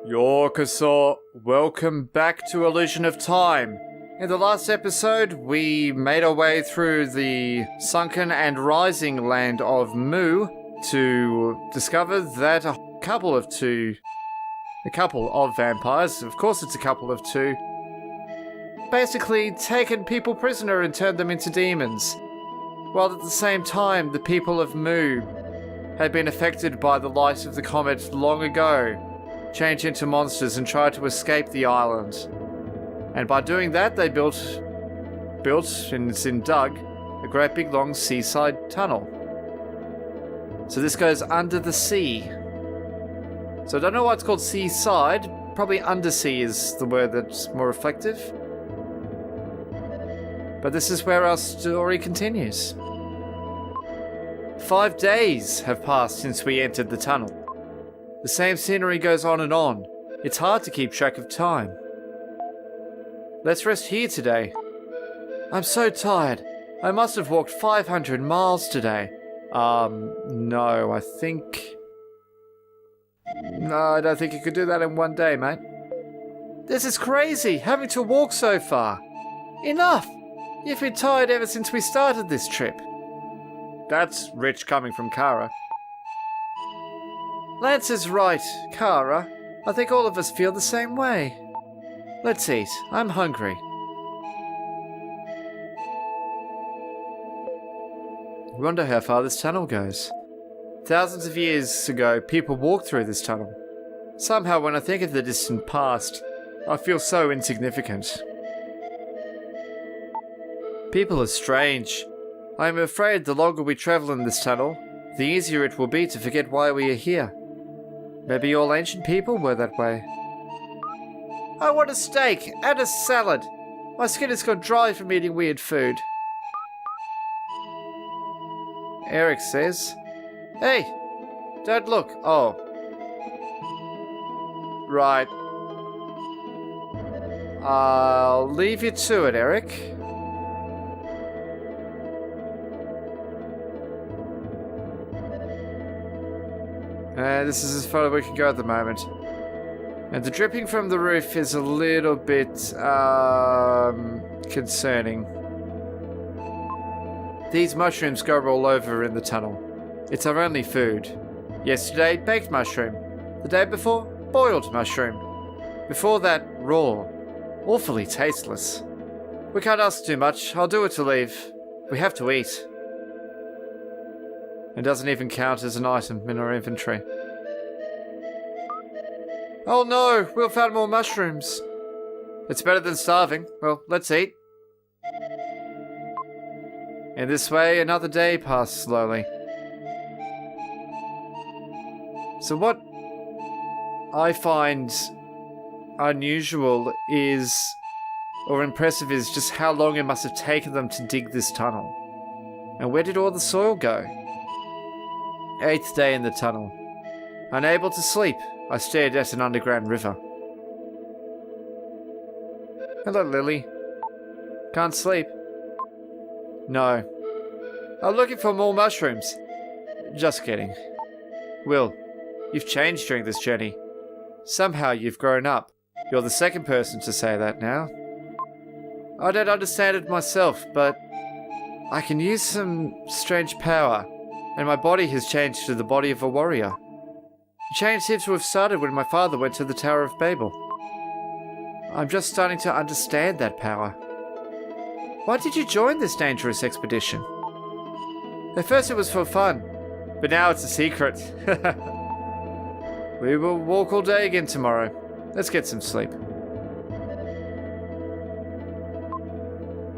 Yorkasaw, welcome back to Illusion of Time. In the last episode, we made our way through the sunken and rising land of Mu to discover that a couple of vampires, of course it's a couple of two, basically taken people prisoner and turned them into demons. While at the same time, the people of Mu had been affected by the light of the comet long ago, changed into monsters and tried to escape the island. And by doing that, they built, and it's in Doug, a great big long seaside tunnel. So this goes under the sea. So I don't know why it's called seaside. Probably undersea is the word that's more reflective. But this is where our story continues. 5 days have passed since we entered the tunnel. The same scenery goes on and on. It's hard to keep track of time. Let's rest here today. I'm so tired. I must have walked 500 miles today. No, I don't think you could do that in one day, mate. This is crazy, having to walk so far. Enough! You've been tired ever since we started this trip. That's rich coming from Kara. Lance is right, Kara. I think all of us feel the same way. Let's eat. I'm hungry. I wonder how far this tunnel goes. Thousands of years ago, people walked through this tunnel. Somehow, when I think of the distant past, I feel so insignificant. People are strange. I am afraid the longer we travel in this tunnel, the easier it will be to forget why we are here. Maybe all ancient people were that way. I want a steak and a salad. My skin has gone dry from eating weird food. Eric says, Hey, don't look. Oh. Right. I'll leave you to it, Eric. This is as far as we can go at the moment. And the dripping from the roof is a little bit, concerning. These mushrooms go all over in the tunnel. It's our only food. Yesterday, baked mushroom. The day before, boiled mushroom. Before that, raw. Awfully tasteless. We can't ask too much. I'll do it to leave. We have to eat. It doesn't even count as an item in our inventory. Oh no, we'll find more mushrooms. It's better than starving. Well, let's eat. In this way, another day passed slowly. So what I find unusual is, or impressive, is just how long it must have taken them to dig this tunnel. And where did all the soil go? 8th day in the tunnel. Unable to sleep, I stared at an underground river. Hello, Lily. Can't sleep? No. I'm looking for more mushrooms. Just kidding. Will, you've changed during this journey. Somehow you've grown up. You're the second person to say that now. I don't understand it myself, but I can use some strange power, and my body has changed to the body of a warrior. The change seems to have started when my father went to the Tower of Babel. I'm just starting to understand that power. Why did you join this dangerous expedition? At first it was for fun, but now it's a secret. We will walk all day again tomorrow. Let's get some sleep.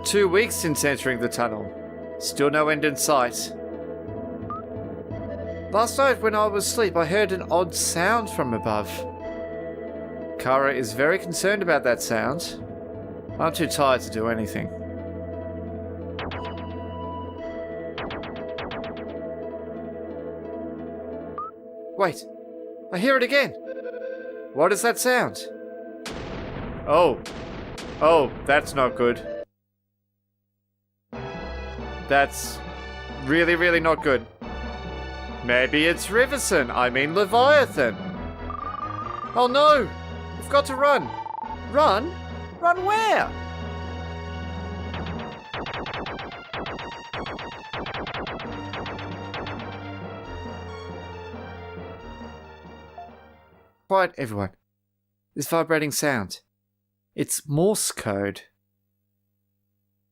2 weeks since entering the tunnel. Still no end in sight. Last night when I was asleep, I heard an odd sound from above. Kara is very concerned about that sound. I'm too tired to do anything. Wait, I hear it again. What is that sound? Oh, that's not good. That's really, really not good. Maybe it's Riverson, Leviathan. Oh no! We've got to run! Run? Run where? Quiet, everyone. This vibrating sound. It's Morse code.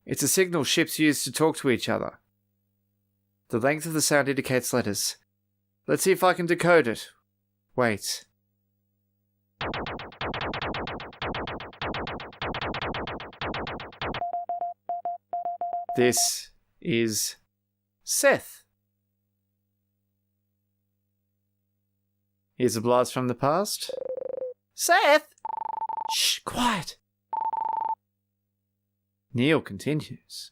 It's a signal ships use to talk to each other. The length of the sound indicates letters. Let's see if I can decode it. Wait. This is Seth. Here's a blast from the past. Seth! Shh, quiet. Neil continues.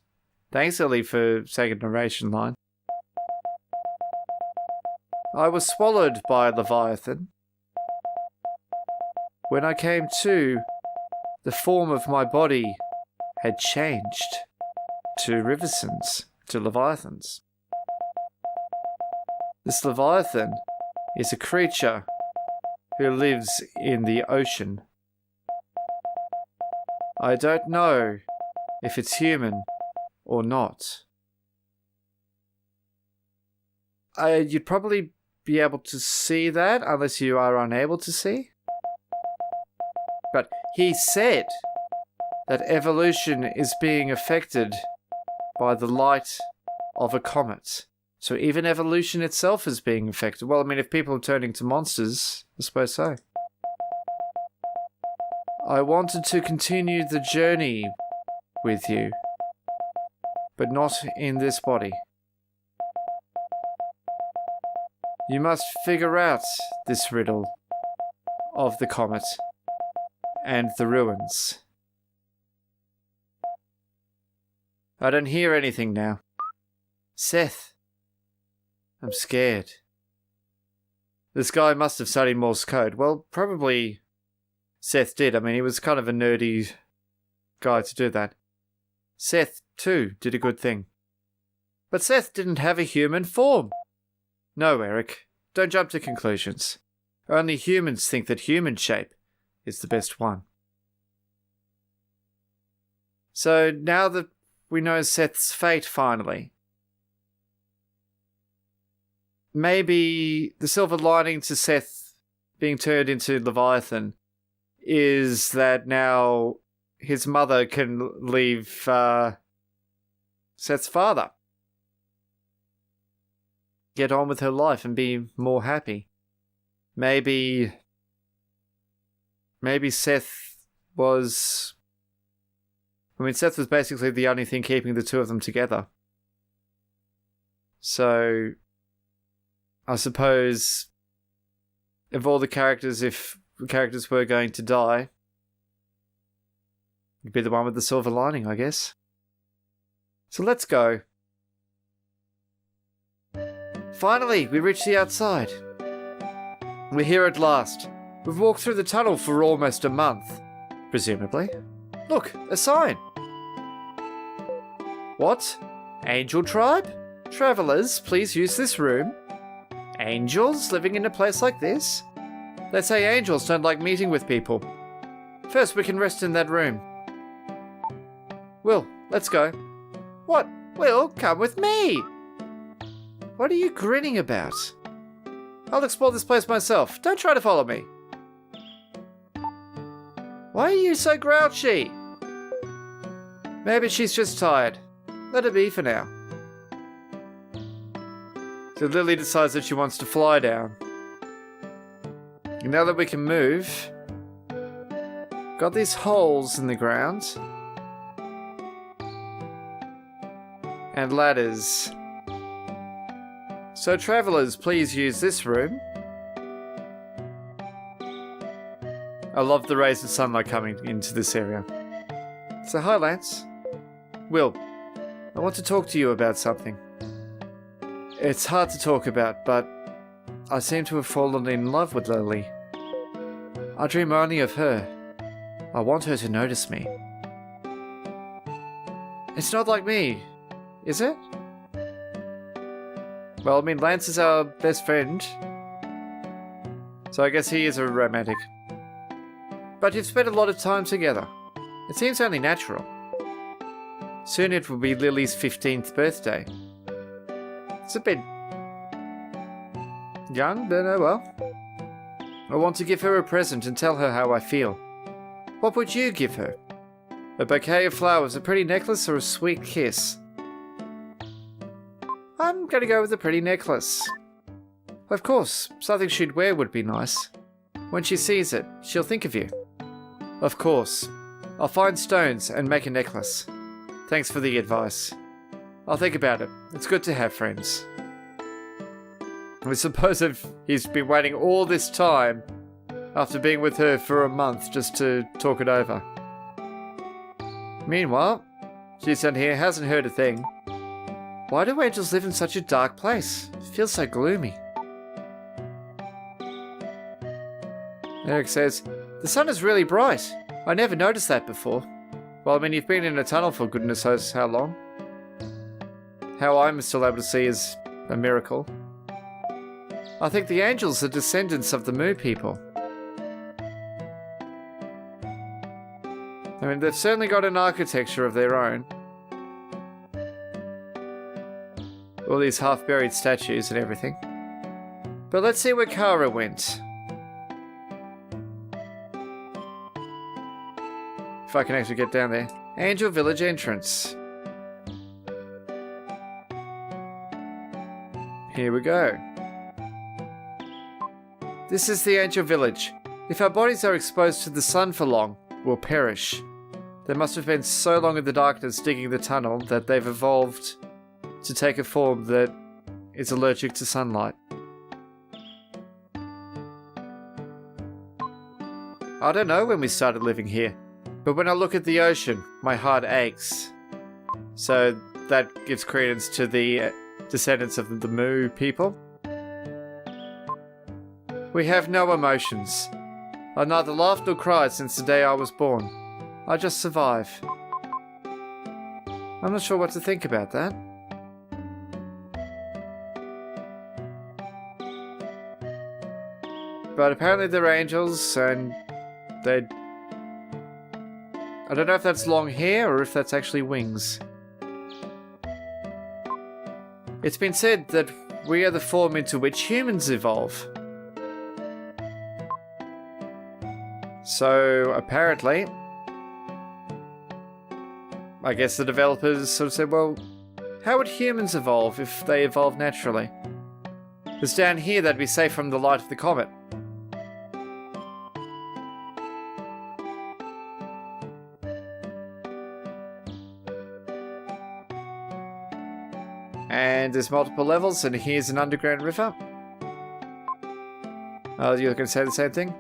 Thanks, Ellie, for second narration line. I was swallowed by a Leviathan. When I came to, the form of my body had changed to Riversons, to Leviathans. This Leviathan is a creature who lives in the ocean. I don't know if it's human or not. You'd probably be able to see that unless you are unable to see. But he said that evolution is being affected by the light of a comet. So even evolution itself is being affected. Well, I mean, if people are turning to monsters, I suppose so. I wanted to continue the journey with you, but not in this body. You must figure out this riddle of the comet and the ruins. I don't hear anything now. Seth, I'm scared. This guy must have studied Morse code. Well, probably Seth did. I mean, he was kind of a nerdy guy to do that. Seth, too, did a good thing. But Seth didn't have a human form. No, Eric, don't jump to conclusions. Only humans think that human shape is the best one. So now that we know Seth's fate finally, maybe the silver lining to Seth being turned into Leviathan is that now his mother can leave Seth's father. Get on with her life and be more happy. Maybe Seth was... I mean, Seth was basically the only thing keeping the two of them together. So, I suppose, of all the characters, if the characters were going to die, it'd be the one with the silver lining, I guess. So let's go. Finally, we reached the outside. We're here at last. We've walked through the tunnel for almost a month, presumably. Look, a sign. What? Angel tribe? Travelers, please use this room. Angels living in a place like this? They say angels don't like meeting with people. First, we can rest in that room. Will, let's go. What? Will, come with me. What are you grinning about? I'll explore this place myself. Don't try to follow me. Why are you so grouchy? Maybe she's just tired. Let her be for now. So Lily decides that she wants to fly down. And now that we can move, got these holes in the ground. And ladders. So travelers, please use this room. I love the rays of sunlight coming into this area. So hi, Lance. Will, I want to talk to you about something. It's hard to talk about, but I seem to have fallen in love with Lily. I dream only of her. I want her to notice me. It's not like me, is it? Well, I mean, Lance is our best friend, so I guess he is a romantic. But you've spent a lot of time together. It seems only natural. Soon it will be Lily's 15th birthday. It's a bit young, but oh well. I want to give her a present and tell her how I feel. What would you give her? A bouquet of flowers, a pretty necklace, or a sweet kiss? I'm gonna go with a pretty necklace. Of course, something she'd wear would be nice. When she sees it, she'll think of you. Of course. I'll find stones and make a necklace. Thanks for the advice. I'll think about it. It's good to have friends. I suppose if he's been waiting all this time after being with her for a month just to talk it over. Meanwhile, Tuesday here hasn't heard a thing. Why do angels live in such a dark place? It feels so gloomy. Eric says, the sun is really bright. I never noticed that before. Well, I mean, you've been in a tunnel for goodness knows how long. How I'm still able to see is a miracle. I think the angels are descendants of the Moo people. I mean, they've certainly got an architecture of their own. All these half-buried statues and everything. But let's see where Kara went. If I can actually get down there. Angel Village entrance. Here we go. This is the Angel Village. If our bodies are exposed to the sun for long, we'll perish. They must have been so long in the darkness digging the tunnel that they've evolved to take a form that is allergic to sunlight. I don't know when we started living here, but when I look at the ocean, my heart aches. So that gives credence to the descendants of the Moo people. We have no emotions. I've neither laughed nor cried since the day I was born. I just survive. I'm not sure what to think about that. But apparently they're angels and they... I don't know if that's long hair or if that's actually wings. It's been said that we are the form into which humans evolve. So, apparently, I guess the developers sort of said, well, how would humans evolve if they evolved naturally? Because down here they'd be safe from the light of the comet. And there's multiple levels, and here's an underground river. Oh, you're going to say the same thing?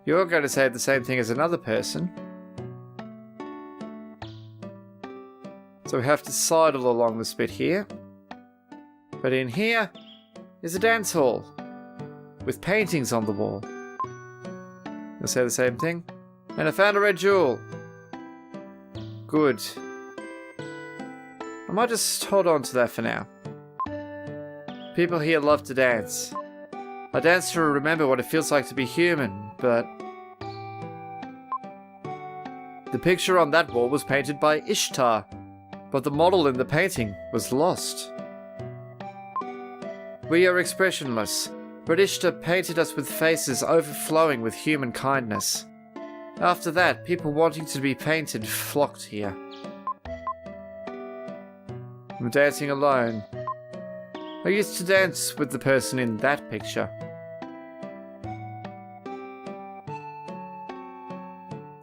You're going to say the same thing as another person. So we have to sidle along this bit here. But in here is a dance hall with paintings on the wall. You'll say the same thing. And I found a red jewel. Good. I might just hold on to that for now. People here love to dance. I dance to remember what it feels like to be human, but... The picture on that wall was painted by Ishtar, but the model in the painting was lost. We are expressionless, but Ishtar painted us with faces overflowing with human kindness. After that, people wanting to be painted flocked here. I'm dancing alone. I used to dance with the person in that picture.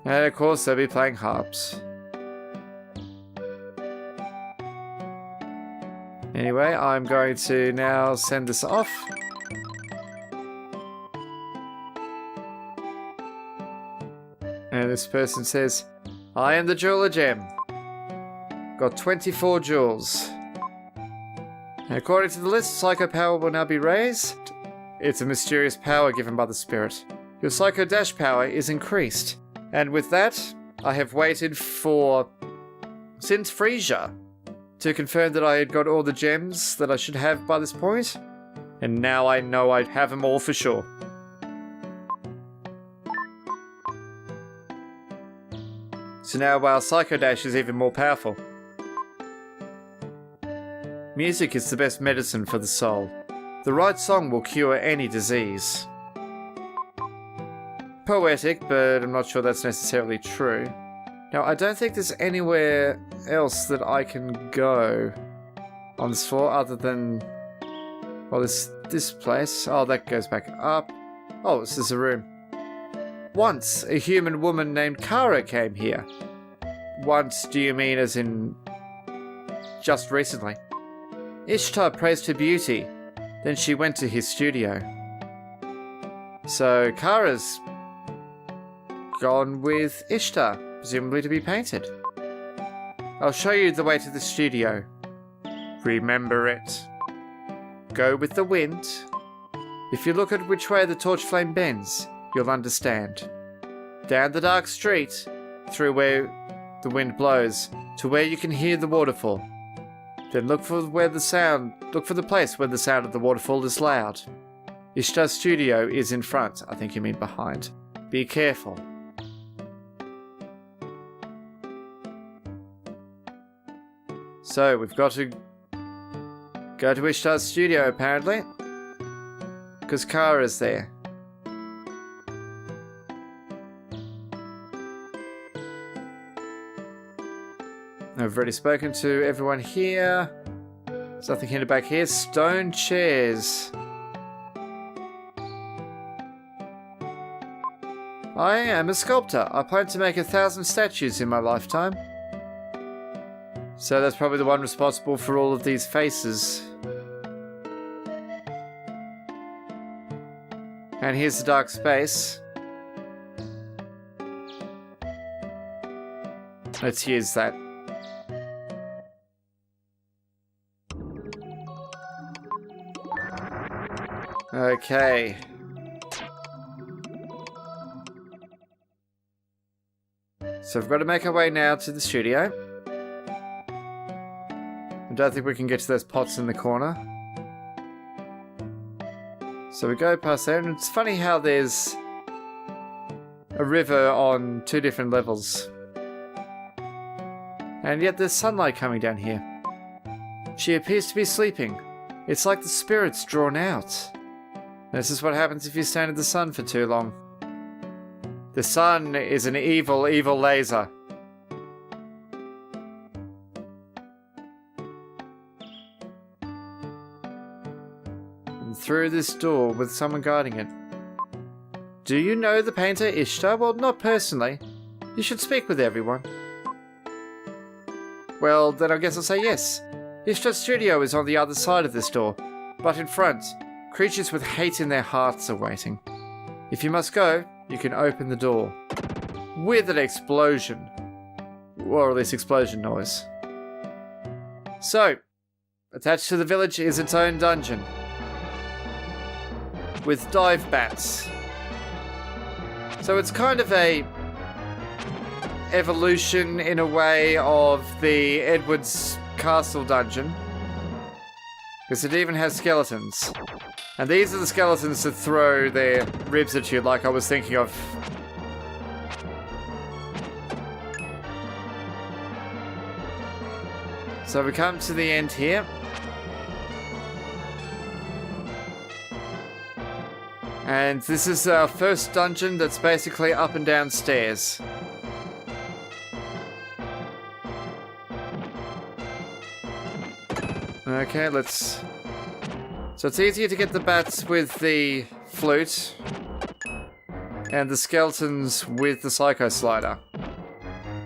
And of course they'll be playing harps. Anyway, I'm going to now send this off. And this person says, I am the jeweler gem. Got 24 jewels. And according to the list, Psycho Power will now be raised. It's a mysterious power given by the spirit. Your Psycho Dash power is increased. And with that, I have waited for... since Frisia to confirm that I had got all the gems that I should have by this point. And now I know I'd have them all for sure. So now our Psycho Dash is even more powerful. Music is the best medicine for the soul. The right song will cure any disease. Poetic, but I'm not sure that's necessarily true. Now, I don't think there's anywhere else that I can go on this floor other than... well, this place. Oh, that goes back up. Oh, this is a room. Once, a human woman named Kara came here. Once, do you mean as in... just recently? Ishtar praised her beauty. Then she went to his studio. So, Kara's gone with Ishtar, presumably to be painted. I'll show you the way to the studio. Remember it. Go with the wind. If you look at which way the torch flame bends, you'll understand. Down the dark street, through where the wind blows, to where you can hear the waterfall. Then look for the place where the sound of the waterfall is loud. Ishtar's studio is in front. I think you mean behind. Be careful. So, we've got to go to Ishtar's studio, apparently. Because Kara's there. I've already spoken to everyone here. There's nothing here back here. Stone chairs. I am a sculptor. I plan to make 1,000 statues in my lifetime. So that's probably the one responsible for all of these faces. And here's the dark space. Let's use that. Okay. So we've got to make our way now to the studio. I don't think we can get to those pots in the corner. So we go past there, and it's funny how there's a river on 2 different levels. And yet there's sunlight coming down here. She appears to be sleeping. It's like the spirit's drawn out. This is what happens if you stand in the sun for too long. The sun is an evil, evil laser. And through this door with someone guarding it. Do you know the painter Ishtar? Well, not personally. You should speak with everyone. Well, then I guess I'll say yes. Ishtar's studio is on the other side of this door, but in front, creatures with hate in their hearts are waiting. If you must go, you can open the door. With an explosion. Or at least explosion noise. So, attached to the village is its own dungeon. With dive bats. So it's kind of a evolution in a way of the Edward's Castle dungeon. Because it even has skeletons. And these are the skeletons that throw their ribs at you like I was thinking of. So we come to the end here. And this is our first dungeon that's basically up and down stairs. Okay, let's... So it's easier to get the bats with the flute and the skeletons with the psycho slider.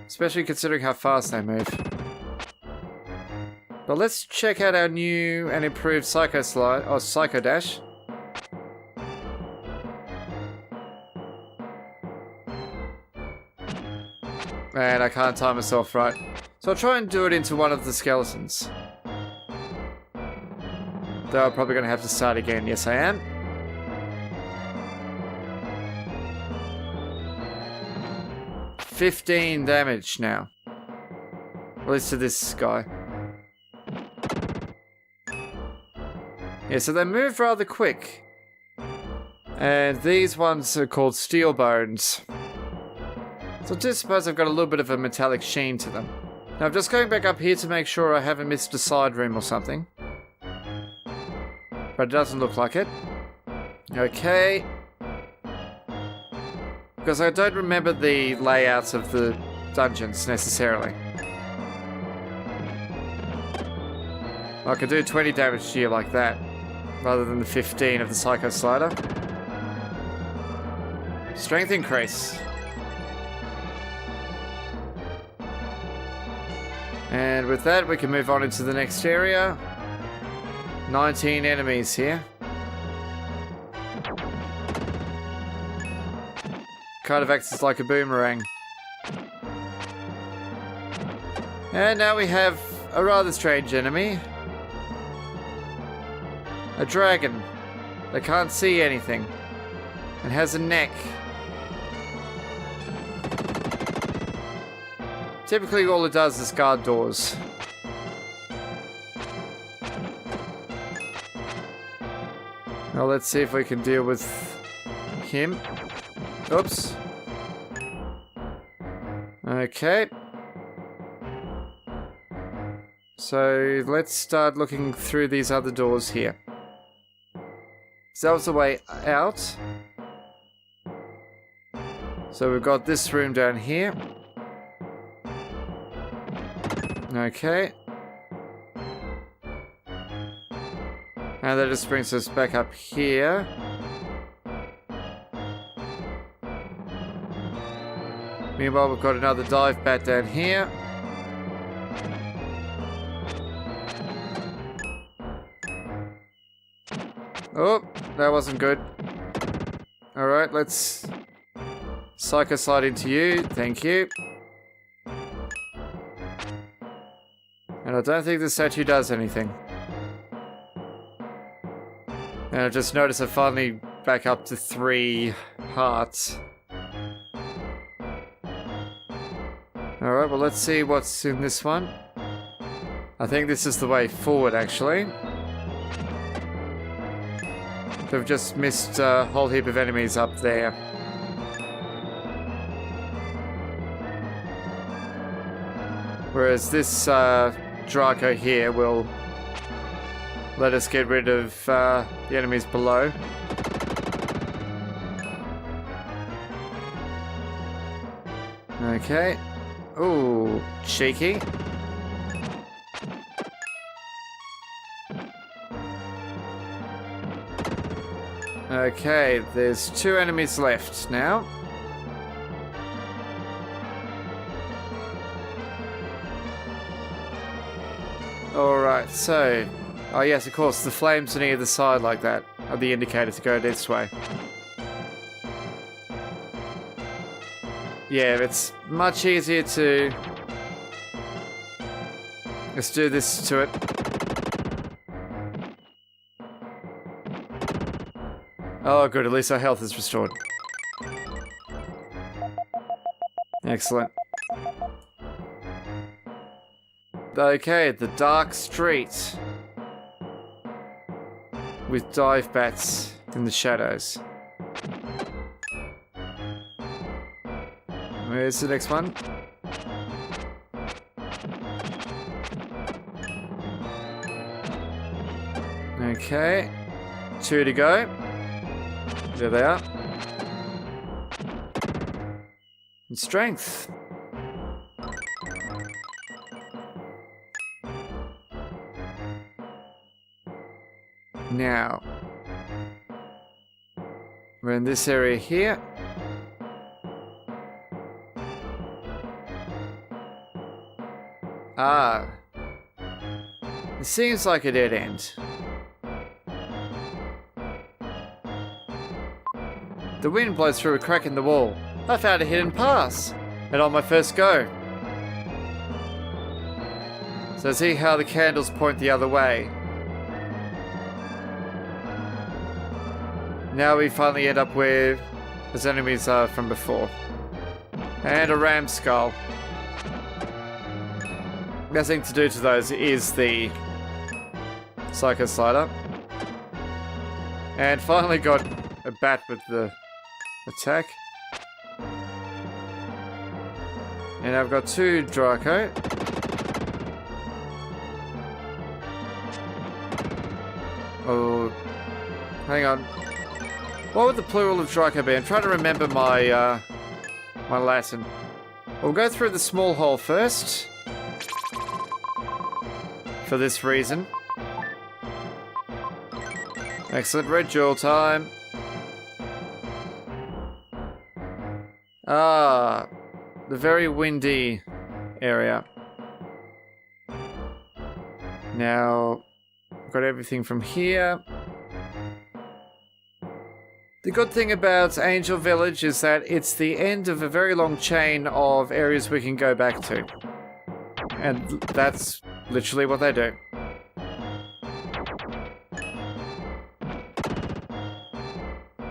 Especially considering how fast they move. But let's check out our new and improved psycho slide or psycho dash. And I can't time myself right. So I'll try and do it into one of the skeletons. Though I'm probably going to have to start again. Yes, I am. $15 damage now. At least to this guy. Yeah, so they move rather quick. And these ones are called steel bones. So I do suppose I've got a little bit of a metallic sheen to them. Now I'm just going back up here to make sure I haven't missed a side room or something. But it doesn't look like it. Okay. Because I don't remember the layouts of the dungeons necessarily. I could do 20 damage to you like that, rather than the 15 of the Psycho Slider. Strength increase. And with that, we can move on into the next area. 19 enemies here. Kind of acts as like a boomerang. And now we have a rather strange enemy. A dragon that can't see anything and has a neck. Typically all it does is guard doors. Now let's see if we can deal with him. Oops. Okay. So let's start looking through these other doors here. So that was the way out. So we've got this room down here. Okay. And that just brings us back up here. Meanwhile, we've got another dive bat down here. Oh, that wasn't good. Alright, let's Psycho Slide into you. Thank you. And I don't think the statue does anything. And I just noticed I finally back up to 3 hearts. Alright, well let's see what's in this one. I think this is the way forward, actually. We've just missed a whole heap of enemies up there. Whereas this Dairakku here will let us get rid of the enemies below. Okay. Ooh, cheeky. Okay, there's 2 enemies left now. Alright, so... Oh yes, of course, the flames on either side like that are the indicator to go this way. Yeah, it's much easier to... Let's do this to it. Oh good, at least our health is restored. Excellent. Okay, the dark street. With dive bats in the shadows. Where's the next one? Okay. 2 to go. There they are. And strength. Now, we're in this area here. Ah. It seems like a dead end. The wind blows through a crack in the wall. I found a hidden pass. And on my first go. So see how the candles point the other way. Now we finally end up where his enemies are from before. And a ram skull. Nothing to do to those is the Psycho Slider. And finally got a bat with the attack. And I've got 2 Dairakku. Oh, hang on. What would the plural of Dairakku be? I'm trying to remember my my Latin. We'll go through the small hole first. For this reason. Excellent, red jewel time. Ah, the very windy area. Now, I've got everything from here. The good thing about Angel Village is that it's the end of a very long chain of areas we can go back to. And that's literally what they do.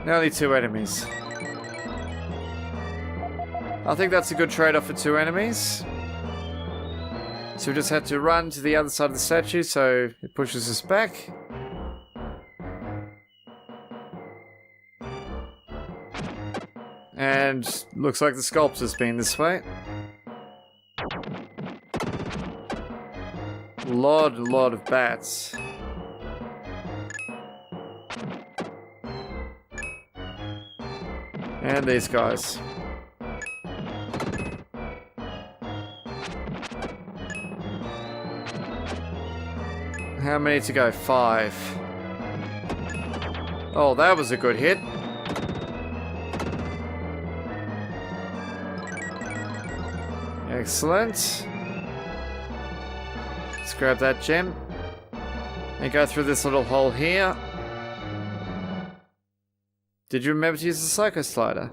Only 2 enemies. I think that's a good trade-off for 2 enemies. So we just had to run to the other side of the statue, so it pushes us back. And looks like the sculptor's been this way. Lot of bats. And these guys. How many to go? 5. Oh, that was a good hit. Excellent. Let's grab that gem. And go through this little hole here. Did you remember to use the Psycho Slider?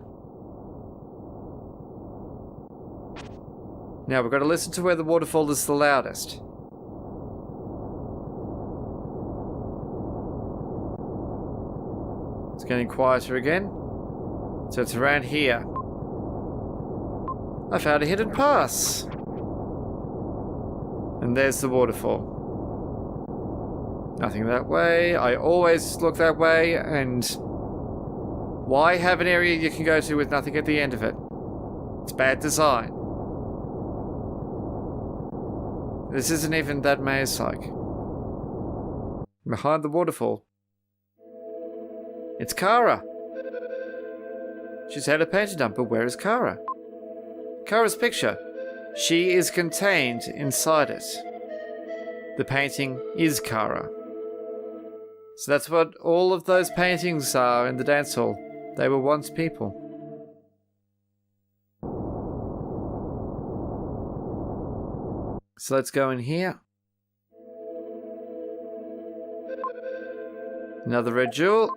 Now we've got to listen to where the waterfall is the loudest. It's getting quieter again. So it's around here. I found a hidden pass. And there's the waterfall. Nothing that way. I always look that way, and why have an area you can go to with nothing at the end of it? It's bad design. This isn't even that maze-like. Behind the waterfall. It's Kara. She's had a painting done, but where is Kara? Kara's picture. She is contained inside it. The painting is Kara. So that's what all of those paintings are in the dance hall. They were once people. So let's go in here. Another red jewel.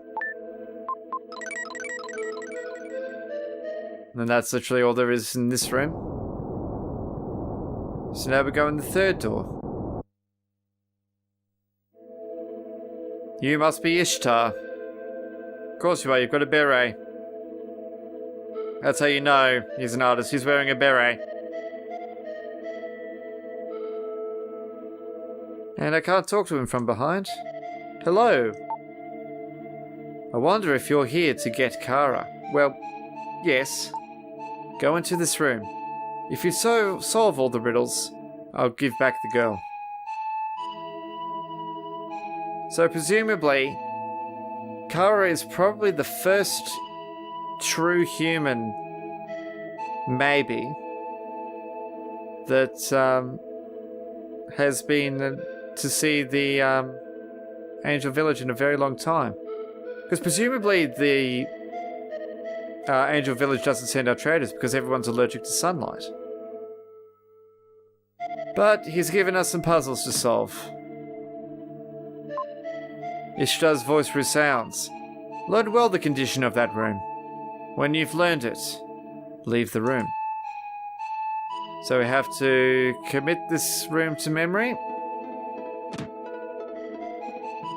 And that's literally all there is in this room. So now we go in the 3rd door. You must be Ishtar. Of course you are, you've got a beret. That's how you know he's an artist, he's wearing a beret. And I can't talk to him from behind. Hello. I wonder if you're here to get Kara. Well, yes. Go into this room. If you solve all the riddles, I'll give back the girl. So presumably, Kara is probably the first true human, maybe, that has been to see the Angel Village in a very long time. Because presumably the Angel Village doesn't send out traders because everyone's allergic to sunlight. But he's given us some puzzles to solve. Ishtar's voice resounds. Learn well the condition of that room. When you've learned it, leave the room. So we have to commit this room to memory.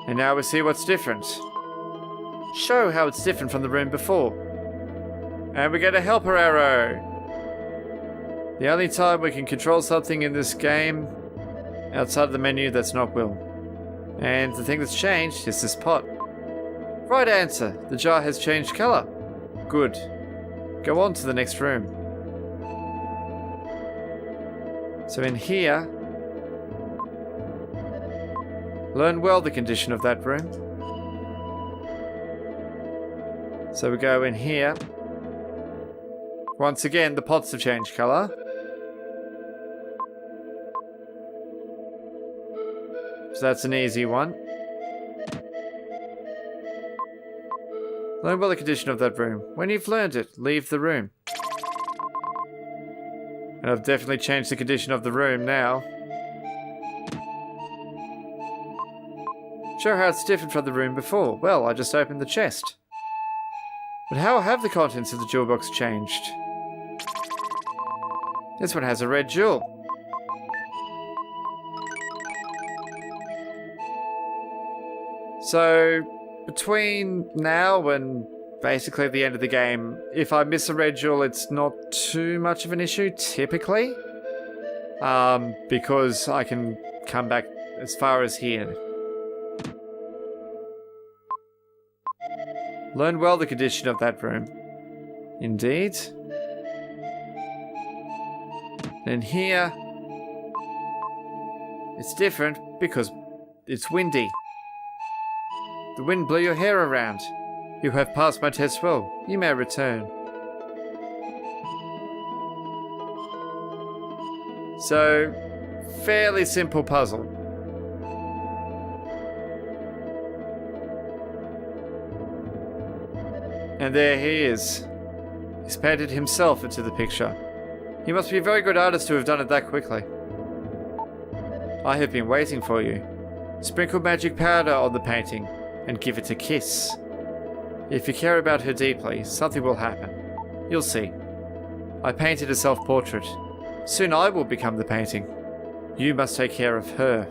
And now we see what's different. Show how it's different from the room before. And we get a helper arrow. The only time we can control something in this game outside of the menu that's not Will. And the thing that's changed is this pot. Right answer. The jar has changed colour. Good. Go on to the next room. So in here, learn well the condition of that room. So we go in here. Once again, the pots have changed colour. So that's an easy one. Learn well the condition of that room. When you've learned it, leave the room. And I've definitely changed the condition of the room now. Show how it's different from the room before. Well, I just opened the chest. But how have the contents of the jewel box changed? This one has a red jewel. So, between now and basically the end of the game, if I miss a red jewel, it's not too much of an issue, typically. Because I can come back as far as here. Learn well the condition of that room. Indeed. And here, it's different because it's windy. The wind blew your hair around. You have passed my test well. You may return. So, fairly simple puzzle. And there he is. He's painted himself into the picture. He must be a very good artist to have done it that quickly. I have been waiting for you. Sprinkle magic powder on the painting and give it a kiss. If you care about her deeply, something will happen. You'll see. I painted a self-portrait. Soon I will become the painting. You must take care of her.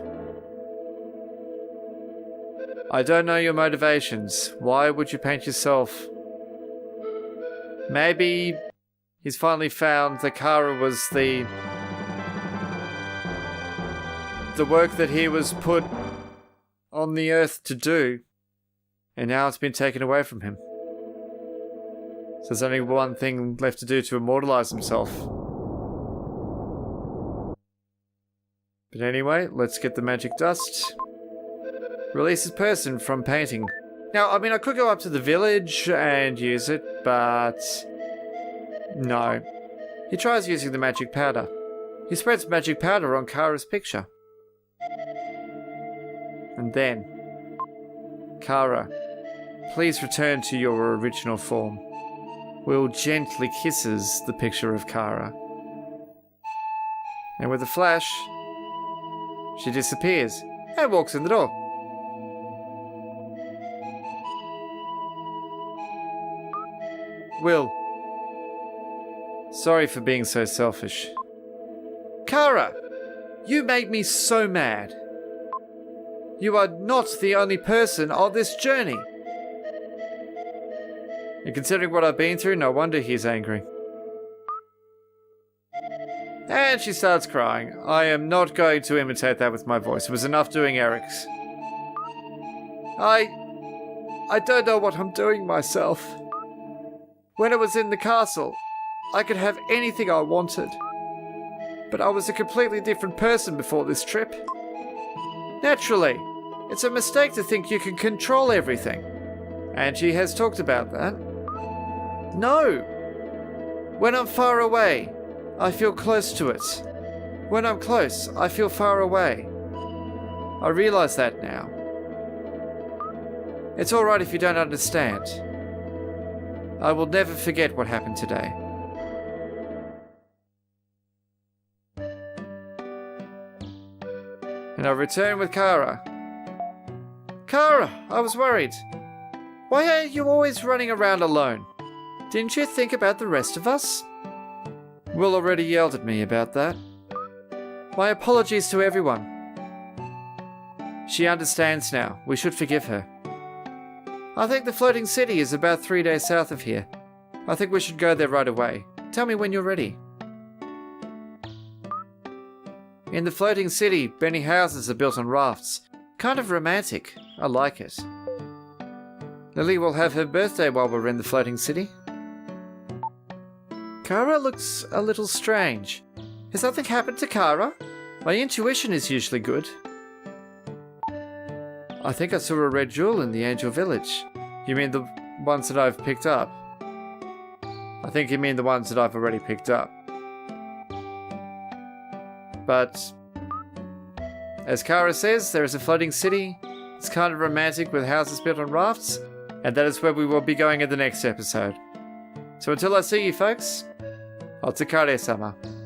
I don't know your motivations. Why would you paint yourself? Maybe he's finally found that Kara was the work that he was put on the earth to do, and now it's been taken away from him. So there's only one thing left to do to immortalize himself. But anyway, let's get the magic dust. Releases person from painting. Now, I mean, I could go up to the village and use it, but no. He tries using the magic powder. He spreads magic powder on Kara's picture. And then, Kara, please return to your original form. Will gently kisses the picture of Kara. And with a flash, she disappears and walks in the door. Will, sorry for being so selfish. Kara, you made me so mad. You are not the only person on this journey. And considering what I've been through, no wonder he's angry. And she starts crying. I am not going to imitate that with my voice. It was enough doing Eric's. I don't know what I'm doing myself. When I was in the castle, I could have anything I wanted. But I was a completely different person before this trip. Naturally, it's a mistake to think you can control everything. And she has talked about that. No! When I'm far away, I feel close to it. When I'm close, I feel far away. I realize that now. It's alright if you don't understand. I will never forget what happened today. And I return with Kara. Kara, I was worried. Why are you always running around alone? Didn't you think about the rest of us? Will already yelled at me about that. My apologies to everyone. She understands now. We should forgive her. I think the floating city is about 3 days south of here. I think we should go there right away. Tell me when you're ready. In the floating city, many houses are built on rafts. Kind of romantic. I like it. Lily will have her birthday while we're in the floating city. Kara looks a little strange. Has something happened to Kara? My intuition is usually good. I think I saw a red jewel in the Angel Village. You mean the ones that I've picked up? I think you mean the ones that I've already picked up. But, as Kara says, there is a floating city. It's kind of romantic with houses built on rafts, and that is where we will be going in the next episode. So until I see you folks, Otsukaresama.